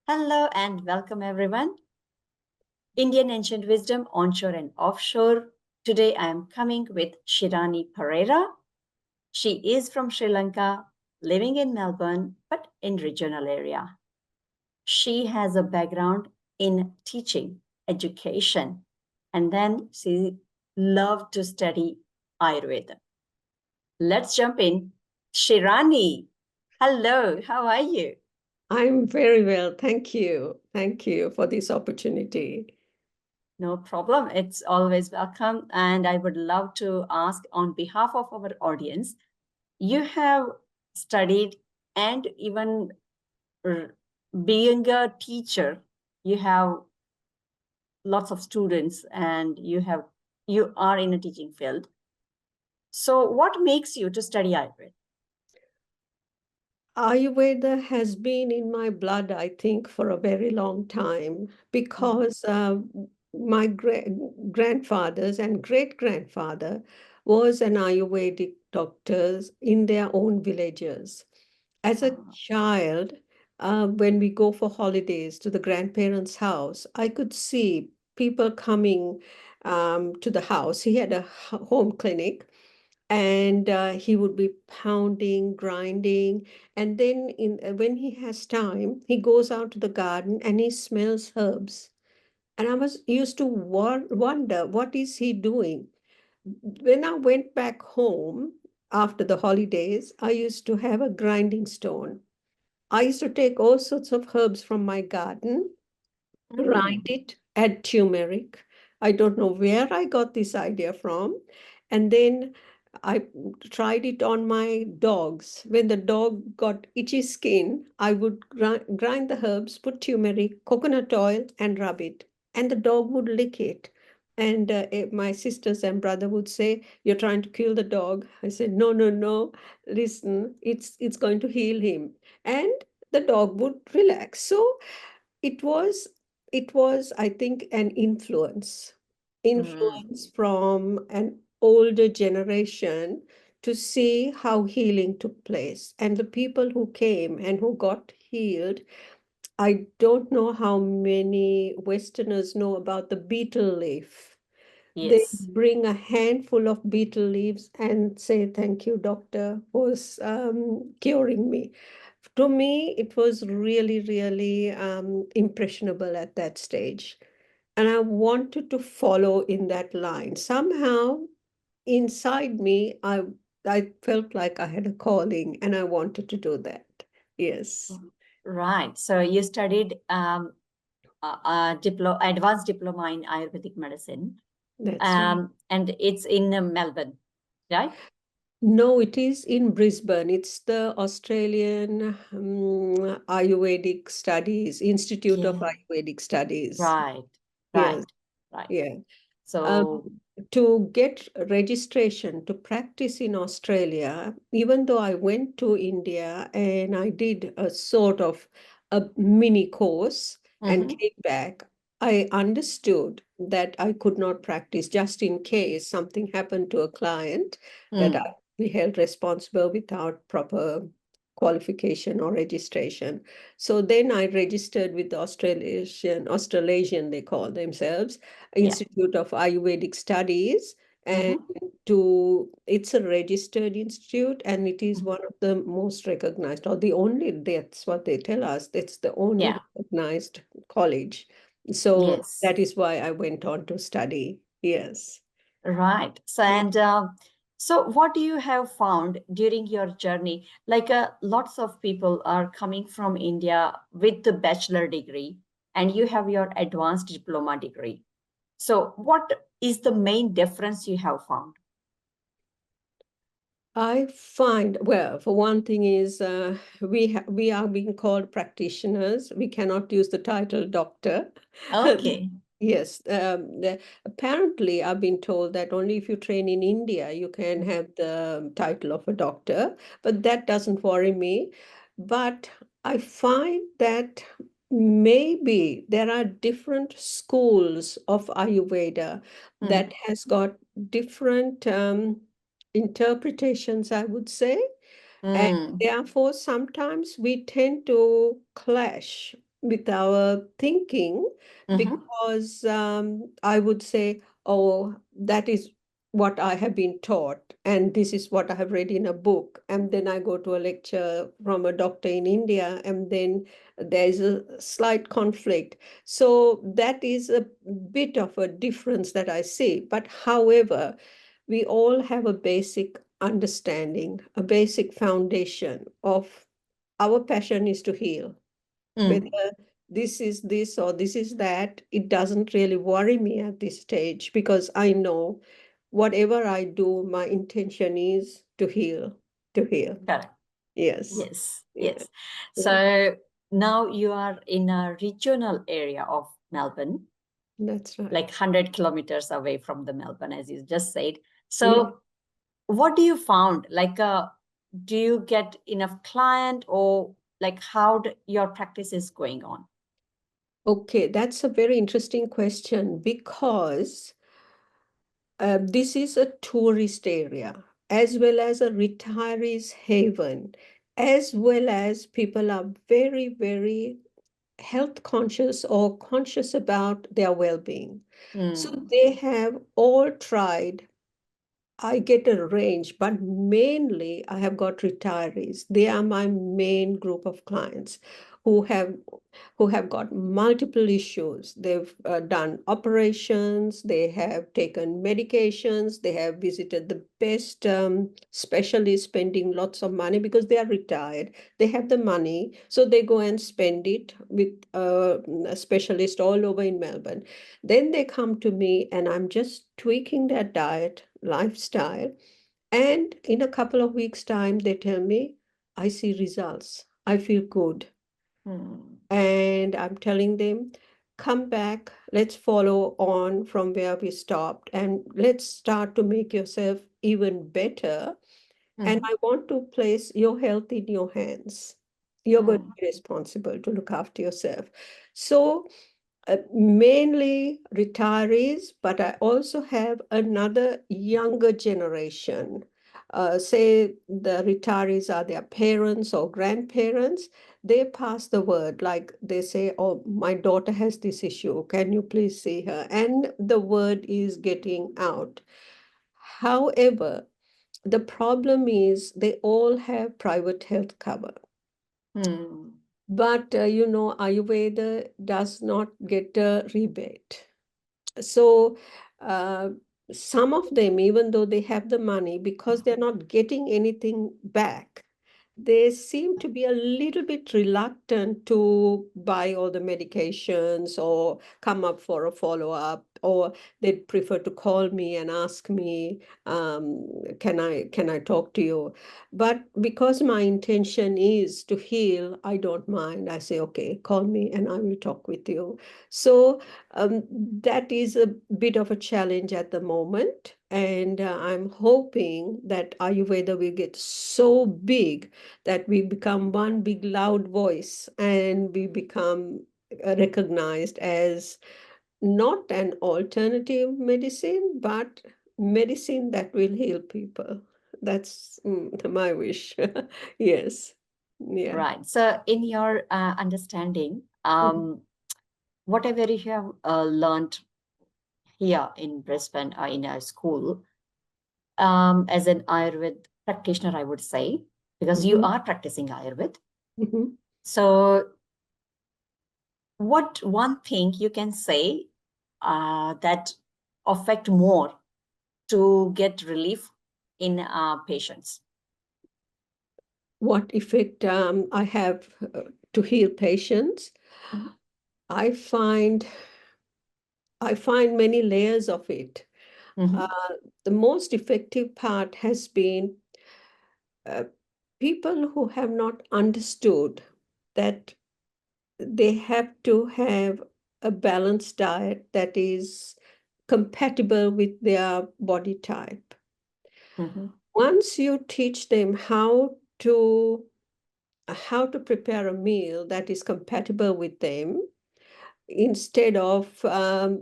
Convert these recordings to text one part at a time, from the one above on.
Hello and welcome everyone. Indian Ancient Wisdom onshore and offshore. Today I am coming with Shirani Parera. She is from Sri Lanka, living in Melbourne, but in regional area. She has a background in teaching, education, and then she loved to study Ayurveda. Let's jump in. Shirani, hello, how are you? I'm very well. Thank you. Thank you for this opportunity. No problem. It's always welcome. And I would love to ask on behalf of our audience, you have studied and even being a teacher, you have lots of students and you are in a teaching field. So what makes you to study Ayurveda? Ayurveda has been in my blood, I think, for a very long time because my grandfathers and great-grandfather was an Ayurvedic doctors in their own villages. As a child, when we go for holidays to the grandparents' house, I could see people coming to the house. He had a home clinic, and he would be pounding, grinding, and then when he has time, he goes out to the garden and he smells herbs. And I was used to wonder what is he doing. When I went back home after the holidays, I used to have a grinding stone. I used to take all sorts of herbs from my garden, grind Mm. it, add turmeric. I don't know where I got this idea from. And then I tried it on my dogs. When the dog got itchy skin, I would grind the herbs, put turmeric, coconut oil, and rub it. And the dog would lick it. And my sisters and brother would say, "You're trying to kill the dog." I said, "No, no, no. Listen, it's going to heal him." And the dog would relax. So it was it was, I think, an Mm. influence from an older generation to see how healing took place. And the people who came and who got healed, I don't know how many Westerners know about the betel leaf. They Yes. bring a handful of betel leaves and say, "Thank you, doctor, for curing me." To me, it was really, really impressionable at that stage. And I wanted to follow in that line. Somehow, inside me, I felt like I had a calling and I wanted to do that. Yes, Right. So you studied advanced diploma in Ayurvedic medicine, that's right. and it's in Melbourne, right? No, it is in Brisbane. It's the Australian Ayurvedic Studies, Institute of Okay. Ayurvedic Studies. Right, right, Yes, right. yeah. Um, So, to get registration to practice in Australia, even though I went to India and I did a sort of a mini course and mhm, came back, I understood that I could not practice just in case something happened to a client that I mm, be held responsible without proper qualification or registration. So then I registered with the Australasian, they call themselves, yeah, Institute of Ayurvedic Studies, and mhm, it's a registered institute and it is mhm, one of the most recognized, or the only, that's what they tell us, it's the only yeah, recognized college. So yes, that is why I went on to study. Yes. right. So, and so, what do you have found during your journey? Like, lots of people are coming from India with the bachelor degree, and you have your advanced diploma degree. So, what is the main difference you have found? I find, well, for one thing is we are being called practitioners. We cannot use the title doctor. Okay. Yes, apparently I've been told that only if you train in India you can Mhm. have the title of a doctor, but that doesn't worry me. But I find that maybe there are different schools of Ayurveda that Mm, has got different interpretations, I would say. And mm, therefore, sometimes we tend to clash. with our thinking, because I would say, oh, that is what I have been taught, and this is what I have read in a book. And then I go to a lecture from a doctor in India, and then there is a slight conflict. So that is a bit of a difference that I see. But however, we all have a basic understanding, a basic foundation of our passion is to heal. Whether this is this or this is that, it doesn't really worry me at this stage, because I know whatever I do, my intention is to heal, to heal. Correct. Yes. Yes, Yeah. yes. Yeah. So now you are in a regional area of Melbourne, That's right. like 100 kilometers away from the Melbourne, as you just said. Yeah. So what do you found? Like, do you get enough client, or like how your practice is going on? Okay, that's a very interesting question, because this is a tourist area as well as a retirees haven, as well as people are very, very health conscious or conscious about their well-being. So they have all tried. I get a range, but mainly I have got retirees. They are my main group of clients who have who have got multiple issues. They've done operations, they have taken medications, they have visited the best specialists, spending lots of money because they are retired. They have the money, so they go and spend it with a specialist all over in Melbourne. Then they come to me, and I'm just tweaking their diet, lifestyle. And in a couple of weeks' time, they tell me, I see results. I feel good. And I'm telling them, come back, let's follow on from where we stopped, and let's start to make yourself even better. And I want to place your health in your hands. You're going to be responsible to look after yourself. So mainly retirees, but I also have another younger generation. Say the retirees are their parents or grandparents. They pass the word, like they say, oh, my daughter has this issue. Can you please see her? And the word is getting out. However, the problem is they all have private health cover. But Ayurveda does not get a rebate. So uh, some of them, even though they have the money, because they're not getting anything back, they seem to be a little bit reluctant to buy all the medications or come up for a follow-up, or they'd prefer to call me and ask me, can I talk to you? But because my intention is to heal, I don't mind. I say, okay, call me and I will talk with you. So that is a bit of a challenge at the moment. And I'm hoping that Ayurveda will get so big that we become one big loud voice, and we become recognized as not an alternative medicine, but medicine that will heal people. That's my wish. Yes. Yeah. Right. So, in your understanding, whatever you have learned here in Brisbane or in a school, as an Ayurved practitioner, I would say, because you Mhm. are practicing Ayurved. Mhm. So, what one thing you can say that affect more to get relief in patients? What effect I have to heal patients? I find many layers of it. The most effective part has been uh, people who have not understood that they have to have a balanced diet that is compatible with their body type. Once you teach them how to prepare a meal that is compatible with them, instead of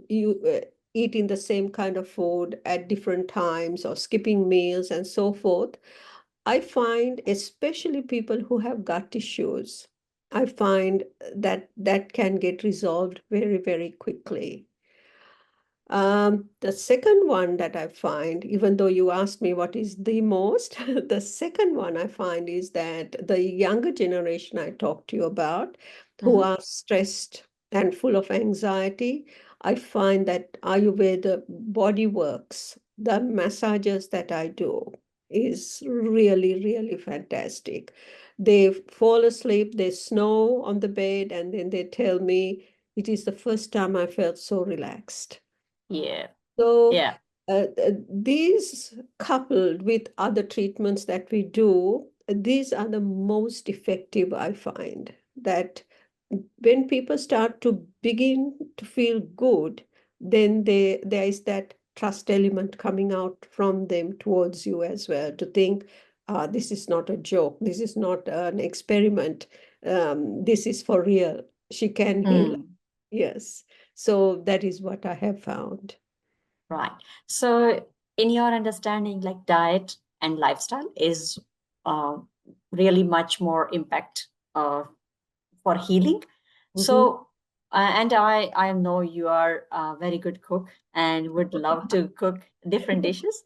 you eating the same kind of food at different times or skipping meals and so forth, I find especially people who have gut issues, I find that can get resolved very, very quickly. The second one that I find, even though you asked me what is the most, the second one I find is that the younger generation I talked to you about, who Mhm. are stressed and full of anxiety, I find that Ayurveda body works, the massages that I do, is really, really fantastic. They fall asleep, they snore on the bed, and then they tell me it is the first time I felt so relaxed. Yeah. So Yeah. these coupled with other treatments that we do, these are the most effective, I find, that when people start to begin to feel good, then there is that trust element coming out from them towards you as well, to think, this is not a joke, this is not an experiment, this is for real. She can heal. Mm. Yes. So that is what I have found. Right. So, in your understanding, like diet and lifestyle is uh, really much more impact uh, for healing. Mhm. So, and I know you are a very good cook and would love to cook different dishes.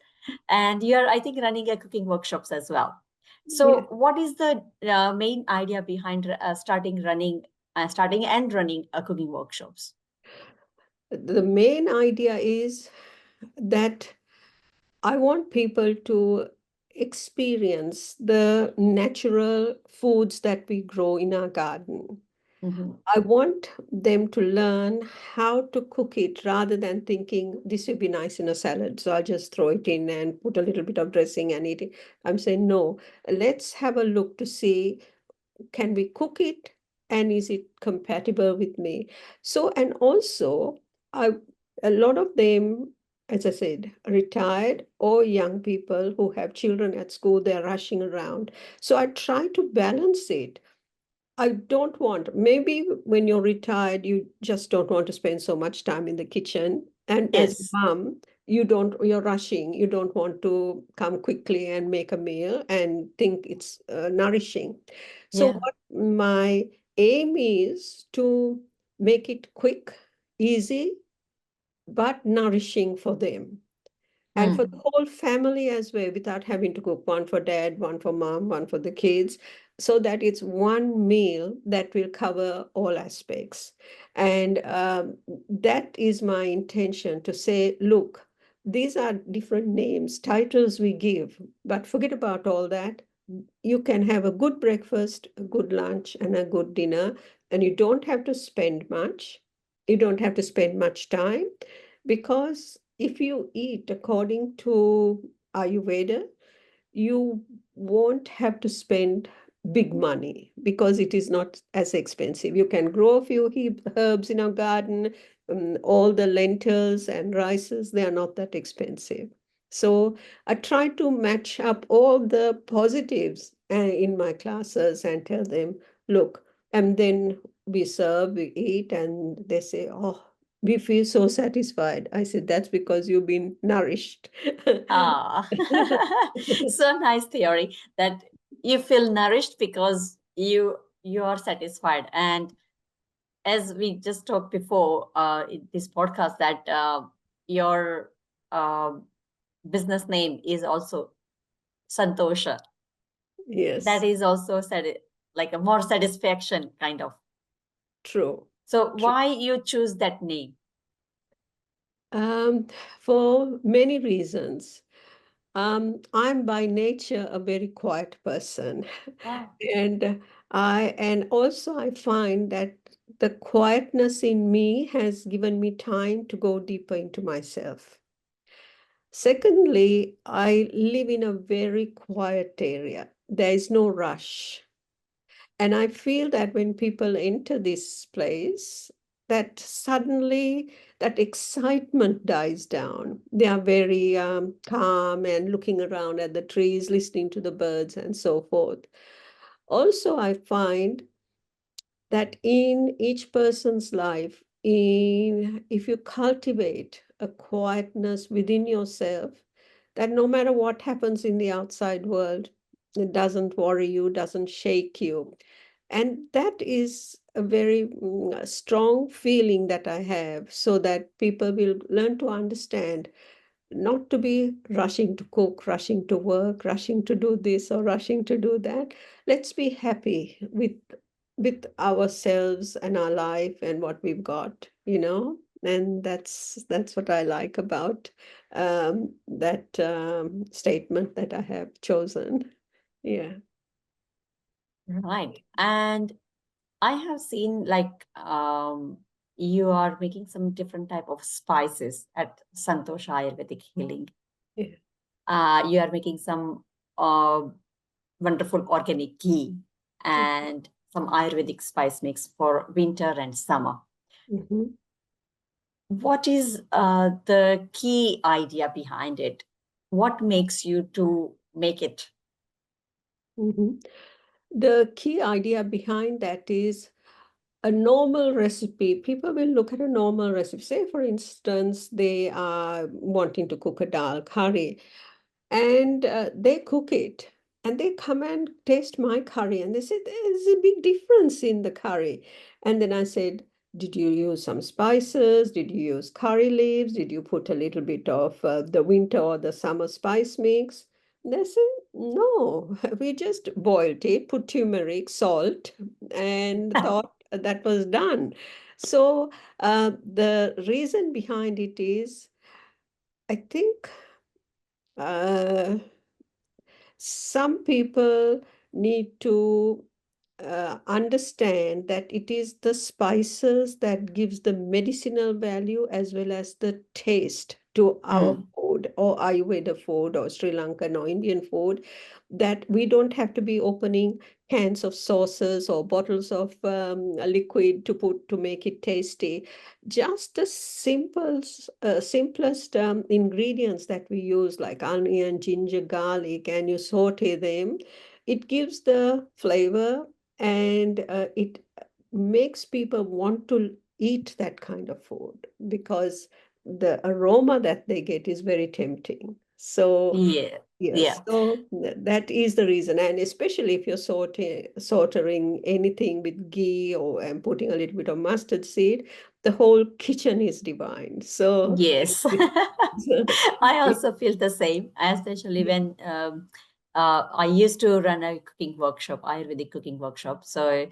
And you are, I think, running a cooking workshops as well. Yeah. So, what is the main idea behind starting and running a cooking workshops? The main idea is that I want people to experience the natural foods that we grow in our garden. Mhm. I want them to learn how to cook it rather than thinking this would be nice in a salad. So I'll just throw it in and put a little bit of dressing and eat it. I'm saying, no, let's have a look to see, can we cook it, and is it compatible with me? So, and also I a lot of them, as I said, retired or young people who have children at school, they're rushing around. So I try to balance it. I don't want, maybe when you're retired, you just don't want to spend so much time in the kitchen. And as a Yes. mom, you're rushing, you don't want to come quickly and make a meal and think it's nourishing. So, Yeah. what my aim is to make it quick, easy, but nourishing for them and for the Mm. whole family as well, without having to cook one for dad, one for mom, one for the kids, so that it's one meal that will cover all aspects. And that is my intention, to say, look, these are different names, titles we give, but forget about all that. You can have a good breakfast, a good lunch, and a good dinner, and you don't have to spend much. You don't have to spend much time, because if you eat according to Ayurveda, you won't have to spend big money because it is not as expensive. You can grow a few herbs in our garden. All the lentils and rices, they are not that expensive. So I try to match up all the positives in my classes and tell them, look, and then we serve, we eat, and they say, oh, we feel so satisfied. I said, that's because you've been nourished. Ah, so nice theory that you feel nourished because you are satisfied. And as we just talked before in this podcast, that your uh, business name is also Santosha. That Yes, is also like a more satisfaction kind of. true, So true. why you choose that name? Um, for many reasons. I'm by nature a very quiet person, Wow. and also I find that the quietness in me has given me time to go deeper into myself. Secondly, I live in a very quiet area. There is no rush. And I feel that when people enter this place, that suddenly that excitement dies down. They are very calm and looking around at the trees, listening to the birds, and so forth. Also, I find that in each person's life, if you cultivate a quietness within yourself, that no matter what happens in the outside world, it doesn't worry you, doesn't shake you. And that is a very strong feeling that I have, so that people will learn to understand not to be rushing to cook, rushing to work, rushing to do this or rushing to do that. Let's be happy with ourselves and our life and what we've got, And that's what I like about that statement that I have chosen. Yeah. Right. And I have seen like you are making some different type of spices at Santhosa Ayurvedic Healing. Yeah. You are making some wonderful organic ghee and some Ayurvedic spice mix for winter and summer. Mm-hmm. What is the key idea behind it? What makes you to make it? Mm-hmm. The key idea behind that is a normal recipe. People will look at a normal recipe. Say, for instance, they are wanting to cook a dal curry, and they cook it, and they come and taste my curry, and they say there's a big difference in the curry. And then I said, did you use some spices? Did you use curry leaves? Did you put a little bit of the winter or the summer spice mix? They said, no, we just boiled it, put turmeric, salt, and thought that was done. So the reason behind it is, I think, uh, some people need to understand that it is the spices that gives the medicinal value as well as the taste to our Mm. food, or Ayurveda food, or Sri Lankan or Indian food, that we don't have to be opening cans of sauces or bottles of liquid to put to make it tasty. Just the simplest ingredients that we use, like onion, ginger, garlic, and you saute them, it gives the flavor, and it makes people want to eat that kind of food, because the aroma that they get is very tempting. So Yeah, yes, yeah, so that is the reason. And especially if you're sauteing anything with ghee, or and putting a little bit of mustard seed, the whole kitchen is divine. So yes. I also feel the same, especially when I used to run a cooking workshop, Ayurvedic cooking workshop. So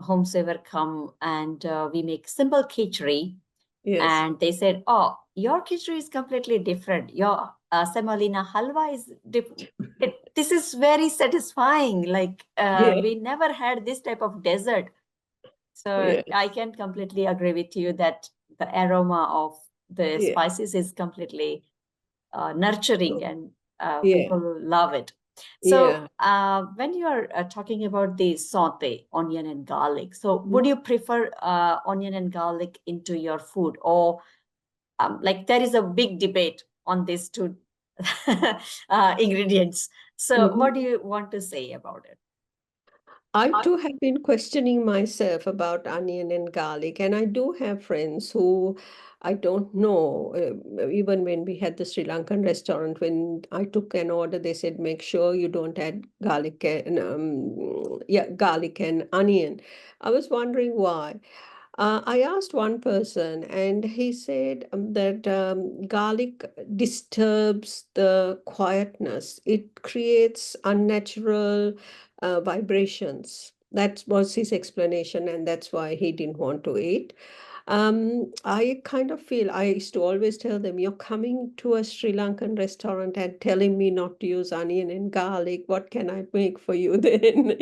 homesaver come and we make simple khichdi, yes, and they said, "Oh, your khichdi is completely different. Your semolina halwa is different. This is very satisfying. Like yeah, we never had this type of dessert." So yeah, I can completely agree with you that the aroma of the yeah, spices is completely nurturing, and yeah, people love it. So yeah. when you are talking about the saute, onion and garlic, so Mhm. would you prefer onion and garlic into your food, or like there is a big debate on these two ingredients. So Mhm. what do you want to say about it? I too have been questioning myself about onion and garlic, and I do have friends who I don't know. Even when we had the Sri Lankan restaurant, when I took an order, they said make sure you don't add garlic and garlic and onion. I was wondering why. I asked one person, and he said that garlic disturbs the quietness. It creates unnatural vibrations. That was his explanation, and that's why he didn't want to eat. I kind of feel, I used to always tell them, you're coming to a Sri Lankan restaurant and telling me not to use onion and garlic. What can I make for you then?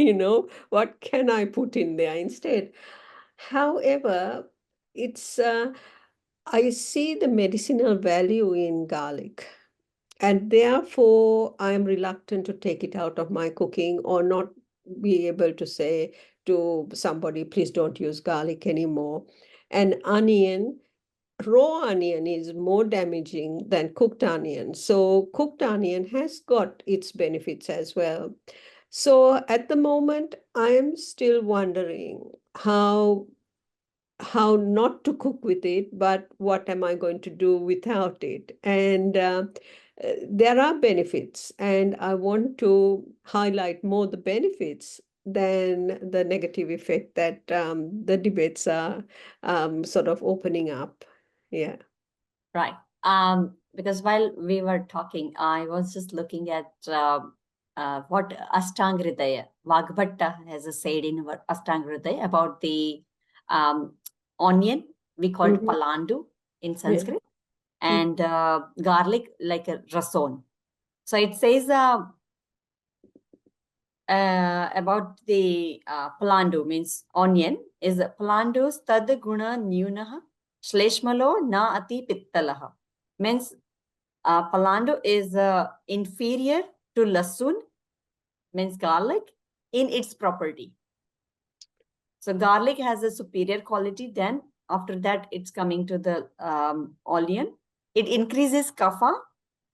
What can I put in there instead? However, it's I see the medicinal value in garlic, and therefore I'm reluctant to take it out of my cooking, or not be able to say to somebody, please don't use garlic anymore. And onion, raw onion is more damaging than cooked onion. So cooked onion has got its benefits as well. So at the moment, I'm still wondering how not to cook with it, but what am I going to do without it? And there are benefits, and I want to highlight more the benefits than the negative effect that the debates are sort of opening up. Yeah. Right. Because while we were talking, I was just looking at what Ashtangridaya, Vagbhatta has said in Ashtangridaya about the onion, we call it Mhm. palandu in Yeah. Sanskrit, and garlic like a rason. So it says about the palandu, means onion, is palandu tad guna nyunaha shleshmalo na ati pittalaha. Means palandu is inferior to lasun, means garlic, in its property. So garlic has a superior quality. Then after that, it's coming to the onion. It increases kapha.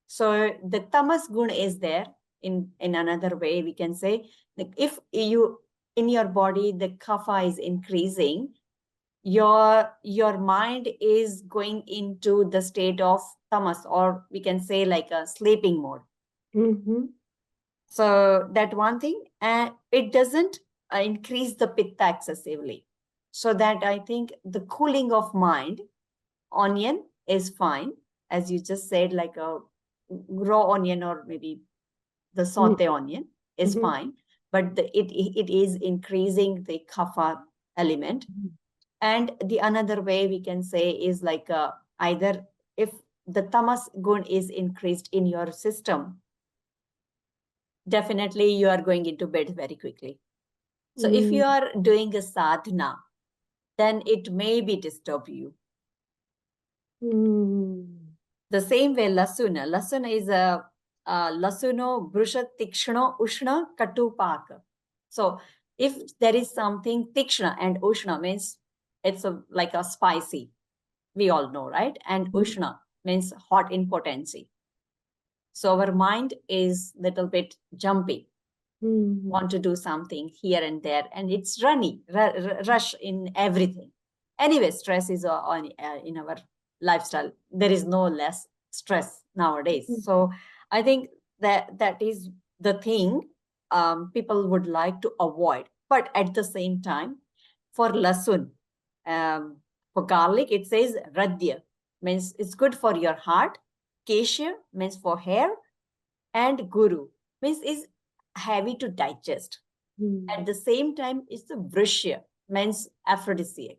So the tamas gun is there. In another way, we can say, like if you in your body the kapha is increasing, your mind is going into the state of tamas, or we can say like a sleeping mode. Mm-hmm. So that one thing, and it doesn't increase the pitta excessively. So that I think the cooling of mind, onion is fine, as you just said, like a raw onion or maybe the saute onion is Mm-hmm. fine, but it is increasing the kapha element. And the another way we can say is like either if the tamas gun is increased in your system, definitely you are going into bed very quickly. So if you are doing a sadhana, then it may be disturb you. The same way lasuna. Lasuna is a lasuno brusha tikshno ushna katupak. So if there is something tikshna, and ushna means it's like a spicy, we all know, right? And ushna means hot in potency. So our mind is little bit jumpy, want to do something here and there, and it's rush in everything. Anyway, stress is in our lifestyle. There is no less stress nowadays. So I think that is the thing people would like to avoid. But at the same time, for lasun, for garlic, it says radya, means it's good for your heart. Kesha means for hair, and guru means is heavy to digest. At the same time, it's the vrishya, means aphrodisiac.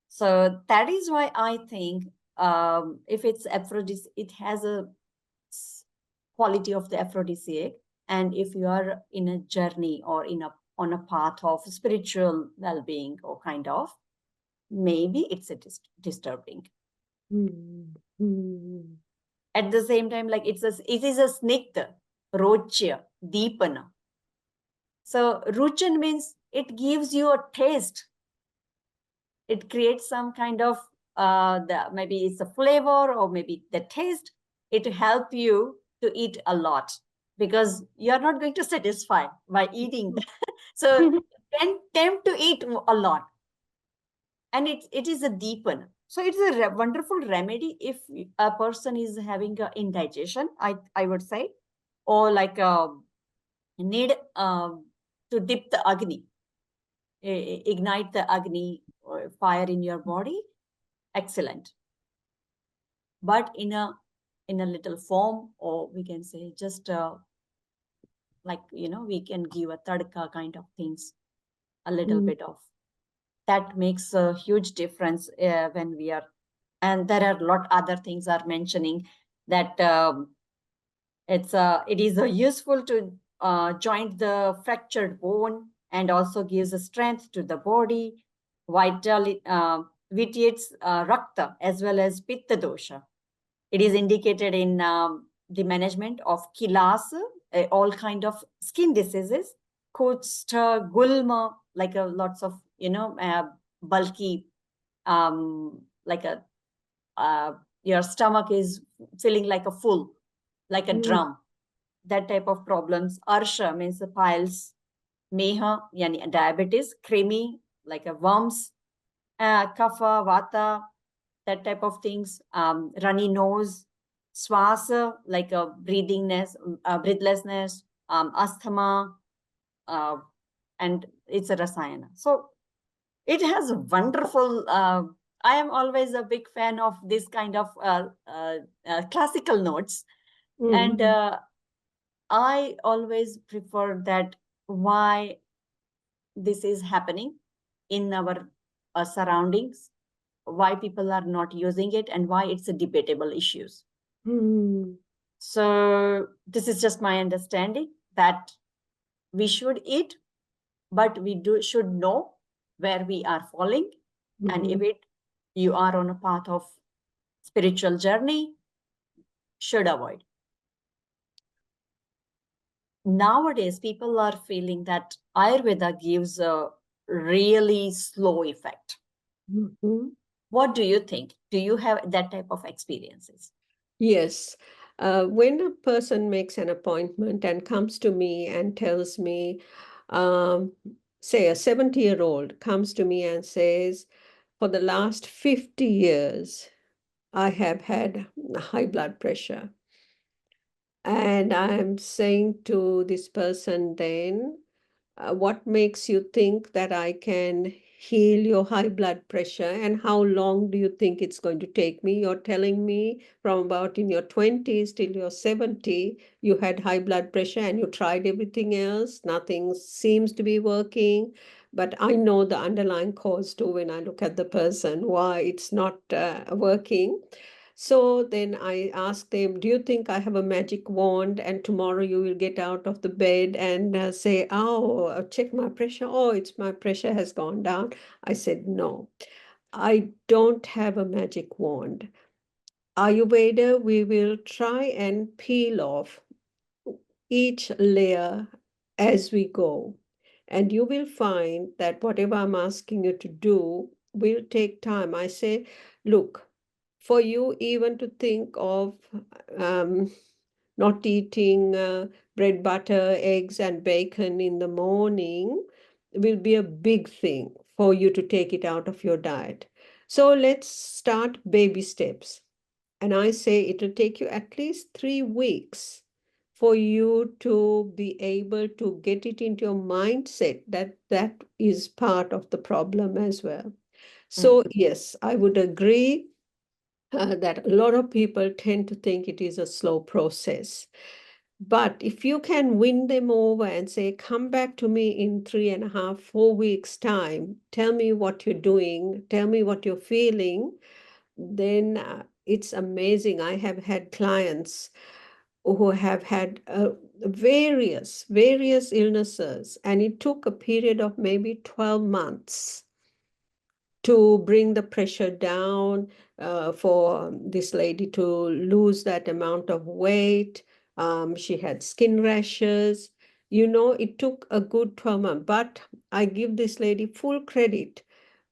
So that is why I think if it's aphrodisiac, it has a quality of the aphrodisiac. And if you are in a journey or on a path of spiritual well-being or kind of, maybe it's a disturbing. At the same time, like it is a snigdha, rochya, deepana. So ruchan means it gives you a taste. It creates some kind of maybe it's a flavor or maybe the taste. It help you to eat a lot, because you're not going to satisfy by eating. So can tempt to eat a lot. And it is a deepen. So it's a wonderful remedy if a person is having indigestion, I would say, or like need to dip the agni, ignite the agni or fire in your body. Excellent. But in a little form, or we can say just like we can give a tadka kind of things, a little bit of that makes a huge difference when we are. And there are a lot other things are mentioning that it is useful to joint the fractured bone, and also gives a strength to the body, vitality, vitiates rakta as well as pitta dosha. It is indicated in the management of kilas, all kind of skin diseases, kushta, gulma, like lots of bulky, like a your stomach is feeling like a full, like a drum. That type of problems. Arsha means the piles. Meha, yani diabetes. Krimi, like a worms. Kapha, vata, that type of things. Runny nose. Swasa, like a breathlessness. asthma, and it's a rasayana. So it has wonderful. I am always a big fan of this kind of classical notes, and Mhm. I always prefer that why this is happening in our surroundings, why people are not using it, and why it's a debatable issues. Mhm. So this is just my understanding that we should eat, but we should know where we are falling, and if Mhm. it you are on a path of spiritual journey, should avoid. Nowadays, people are feeling that Ayurveda gives a really slow effect. Mhm. What do you think? Do you have that type of experiences? Yes. When a person makes an appointment and comes to me and tells me, um, say a 70-year-old comes to me and says, for the last 50 years, I have had high blood pressure. And I'm saying to this person then, what makes you think that I can heal your high blood pressure? And how long do you think it's going to take me? You're telling me from about in your 20s till you're 70, you had high blood pressure and you tried everything else. Nothing seems to be working. But I know the underlying cause too when I look at the person, why it's not working. So then I asked them, do you think I have a magic wand and tomorrow you will get out of the bed and say, oh, check my pressure. Oh, it's my pressure has gone down. I said, no, I don't have a magic wand. Ayurveda, we will try and peel off each layer as we go. And you will find that whatever I'm asking you to do will take time. I say, look, for you even to think of um, not eating bread, butter, eggs, and bacon in the morning will be a big thing for you to take it out of your diet. So let's start baby steps. And I say it will take you at least 3 weeks for you to be able to get it into your mindset that that is part of the problem as well. So, Mhm. yes, I would agree that a lot of people tend to think it is a slow process. But if you can win them over and say, come back to me in 3.5, 4 weeks' time, tell me what you're doing, tell me what you're feeling, then it's amazing. I have had clients who have had various illnesses, and it took a period of maybe 12 months to bring the pressure down, for this lady to lose that amount of weight. She had skin rashes. It took a good 12 months, but I give this lady full credit.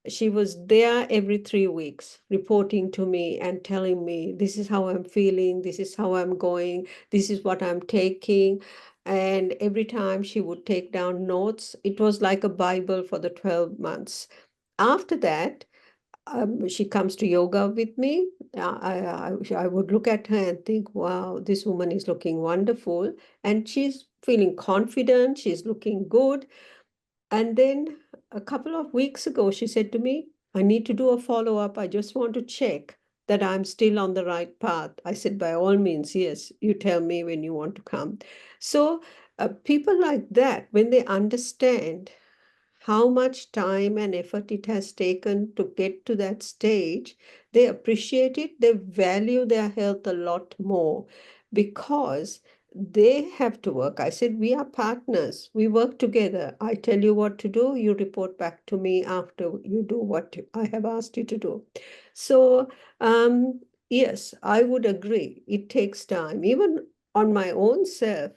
She was there every 3 weeks reporting to me and telling me, this is how I'm feeling, this is how I'm going, this is what I'm taking. And every time she would take down notes, it was like a Bible for the 12 months. After that, she comes to yoga with me. I would look at her and think, wow, this woman is looking wonderful. And she's feeling confident, she's looking good. And then a couple of weeks ago, she said to me, I need to do a follow up. I just want to check that I'm still on the right path. I said, by all means, yes, you tell me when you want to come. So, people like that, when they understand how much time and effort it has taken to get to that stage, they appreciate it, they value their health a lot more because they have to work. I said, we are partners, we work together. I tell you what to do, you report back to me after you do what I have asked you to do. So, yes, I would agree, it takes time. Even on my own self,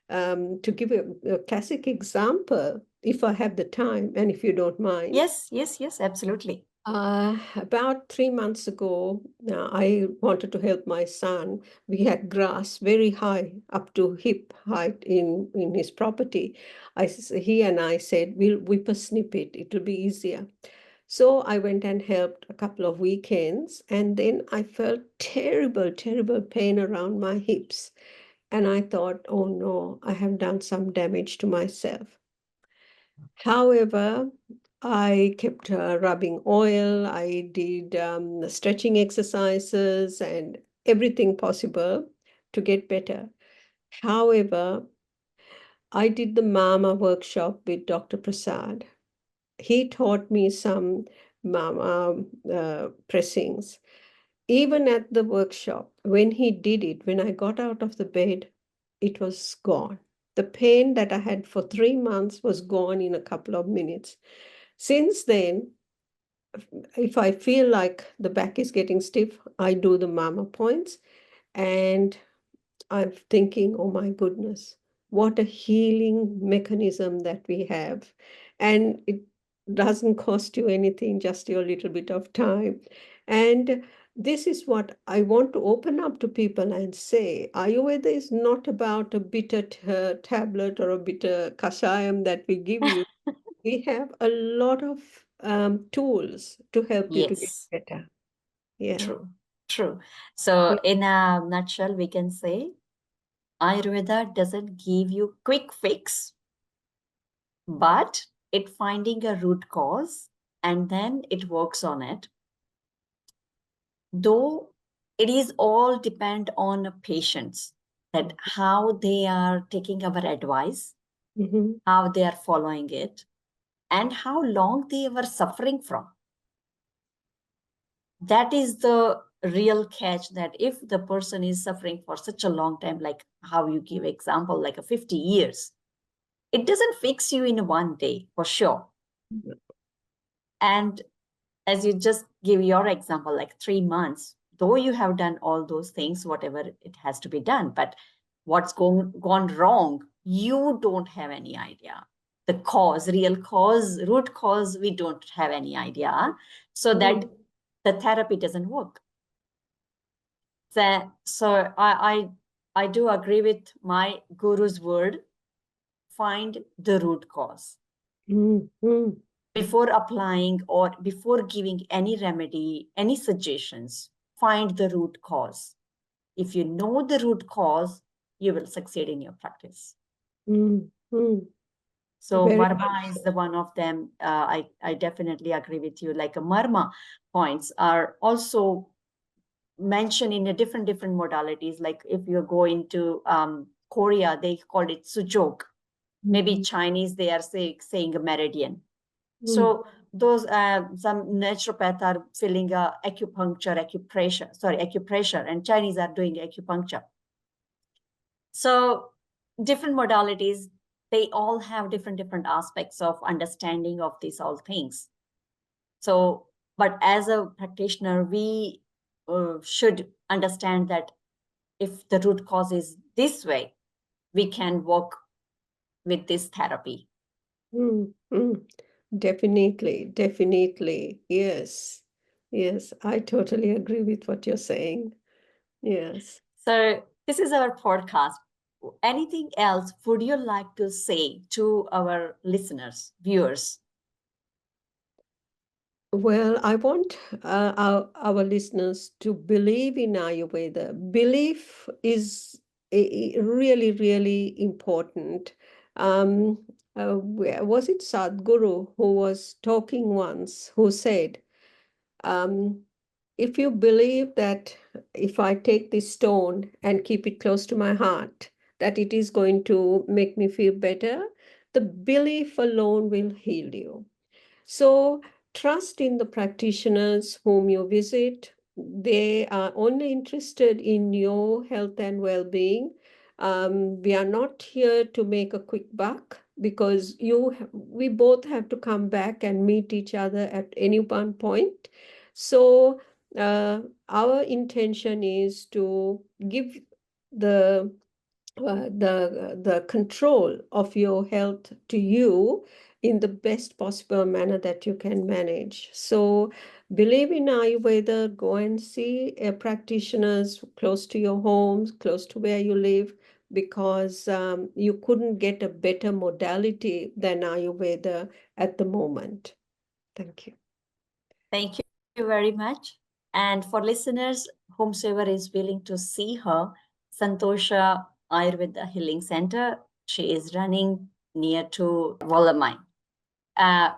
to give a classic example, if I have the time and if you don't mind. Yes, yes, yes, absolutely. About 3 months ago, I wanted to help my son. We had grass very high, up to hip height in his property. He and I said, we'll whippersnip it. It'll be easier. So I went and helped a couple of weekends, and then I felt terrible, terrible pain around my hips. And I thought, oh no, I have done some damage to myself. However, I kept rubbing oil. I did stretching exercises and everything possible to get better. However, I did the Mama workshop with Dr. Prasad. He taught me some Mama pressings. Even at the workshop, when he did it, when I got out of the bed, it was gone. The pain that I had for 3 months was gone in a couple of minutes. Since then, if I feel like the back is getting stiff, I do the Mama points, and I'm thinking, oh my goodness, what a healing mechanism that we have. And it doesn't cost you anything, just your little bit of time. And this is what I want to open up to people and say Ayurveda is not about a bitter tablet or a bitter kashayam that we give you. We have a lot of tools to help you to get Yes, better. Yeah. true, true. So Yeah. in a nutshell, we can say Ayurveda doesn't give you quick fix, but it finding a root cause and then it works on it. Though it is all depend on patients that how they are taking our advice, Mhm. how they are following it, and how long they were suffering from. That is the real catch, that if the person is suffering for such a long time, like how you give example, like a 50 years, it doesn't fix you in one day for sure. And as you just give your example, like 3 months, though you have done all those things, whatever it has to be done, but what's gone wrong, you don't have any idea. The cause, real cause, root cause, we don't have any idea. So that the therapy doesn't work. So I do agree with my guru's word, find the root cause. Mhm. Before applying or before giving any remedy, any suggestions, find the root cause. If you know the root cause, you will succeed in your practice. Mhm. So Very marma much is the so. one of them. I definitely agree with you. Like a marma points are also mentioned in a different modalities. Like if you go into Korea, they call it sujok. Maybe Mhm. Chinese, they are saying a meridian. Mm. So those some naturopaths are feeling acupressure, and Chinese are doing acupuncture. So different modalities, they all have different aspects of understanding of these all things. So, but as a practitioner, we should understand that if the root cause is this way, we can work with this therapy. Mm. Mm. Definitely, definitely. Yes. Yes, I totally agree with what you're saying. Yes. So this is our podcast. Anything else would you like to say to our listeners, viewers? Well, I want our listeners to believe in Ayurveda. Belief is really, really important. Was it Sadhguru who was talking once, who said, um, if you believe that if I take this stone and keep it close to my heart, that it is going to make me feel better, the belief alone will heal you. So trust in the practitioners whom you visit. They are only interested in your health and well-being. We are not here to make a quick buck because we both have to come back and meet each other at any one point. So our intention is to give the the control of your health to you in the best possible manner that you can manage. So believe in Ayurveda, go and see practitioners close to your homes, close to where you live, because you couldn't get a better modality than Ayurveda at the moment. Thank you. Thank you very much. And for listeners, whomsoever is willing to see her, Santhosa Ayurveda Healing Center. She is running near to Woolamai,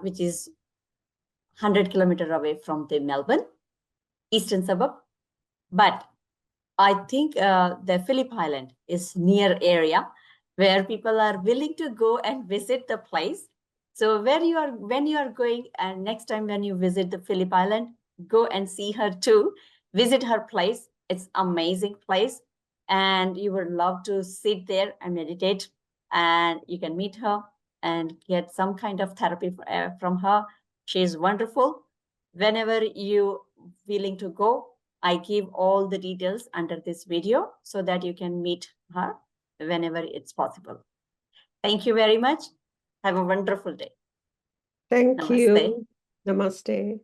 which is 100 kilometers away from the Melbourne, eastern suburb. But I think the Phillip Island is near area where people are willing to go and visit the place. So when you are going, and next time when you visit the Phillip Island, go and see her too. Visit her place. It's amazing place, and you would love to sit there and meditate. And you can meet her and get some kind of therapy from her. She is wonderful. Whenever you willing to go, I give all the details under this video so that you can meet her whenever it's possible. Thank you very much. Have a wonderful day. Thank Namaste. you. Namaste.